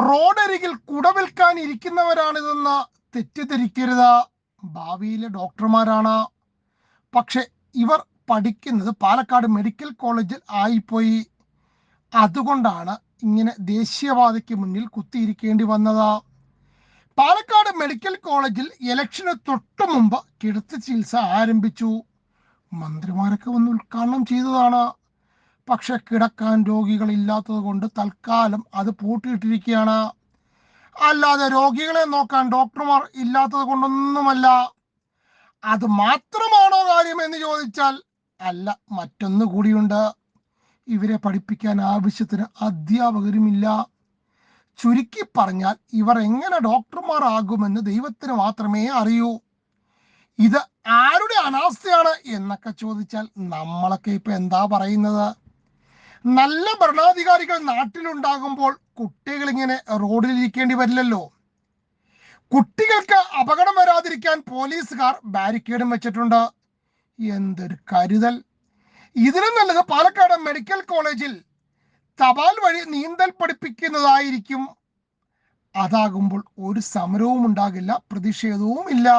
റോഡരികിൽ കുട വിൽക്കാൻ ഇരിക്കുന്നവരാണിതെന്ന് തെറ്റിദ്ധരിക്കരുത്. ഭാവിയിലെ ഡോക്ടർമാരാണ്. പക്ഷെ ഇവർ പഠിക്കുന്നത് പാലക്കാട് മെഡിക്കൽ കോളേജിൽ ആയിപ്പോയി. അതുകൊണ്ടാണ് ഇങ്ങനെ ദേശീയപാതയ്ക്ക് മുന്നിൽ കുത്തിയിരിക്കേണ്ടി വന്നത്. പാലക്കാട് മെഡിക്കൽ കോളേജിൽ ഇലക്ഷന് തൊട്ടു മുമ്പ് കിടത്തി ചികിത്സ ആരംഭിച്ചു. മന്ത്രിമാരൊക്കെ വന്ന് ഉദ്ഘാടനം ചെയ്തതാണ്. പക്ഷെ കിടക്കാൻ രോഗികൾ ഇല്ലാത്തത് കൊണ്ട് തൽക്കാലം അത് പൂട്ടിയിട്ടിരിക്കുകയാണ്. അല്ലാതെ രോഗികളെ നോക്കാൻ ഡോക്ടർമാർ ഇല്ലാത്തത് കൊണ്ടൊന്നുമല്ല. അത് മാത്രമാണോ കാര്യം എന്ന് ചോദിച്ചാൽ അല്ല, മറ്റൊന്നു കൂടിയുണ്ട്. ഇവരെ പഠിപ്പിക്കാൻ ആവശ്യത്തിന് അധ്യാപകരുമില്ല. ചുരുക്കി പറഞ്ഞാൽ ഇവർ എങ്ങനെ ഡോക്ടർമാരാകുമെന്ന് ദൈവത്തിന് മാത്രമേ അറിയൂ. ഇത് ആരുടെ അനാസ്ഥയാണ് എന്നൊക്കെ ചോദിച്ചാൽ നമ്മളൊക്കെ ഇപ്പൊ എന്താ പറയുന്നത്? നല്ല ഭരണാധികാരികൾ നാട്ടിലുണ്ടാകുമ്പോൾ കുട്ടികൾ ഇങ്ങനെ റോഡിലിരിക്കേണ്ടി വരില്ലല്ലോ. കുട്ടികൾക്ക് അപകടം വരാതിരിക്കാൻ പോലീസുകാർ ബാരിക്കേഡും വെച്ചിട്ടുണ്ട്. എന്തൊരു കരുതൽ! ഇതിനും നല്ലത് പാലക്കാട് മെഡിക്കൽ കോളേജിൽ തപാൽ വഴി നീന്തൽ പഠിപ്പിക്കുന്നതായിരിക്കും. അതാകുമ്പോൾ ഒരു സമരവും ഉണ്ടാകില്ല, പ്രതിഷേധവും ഇല്ല.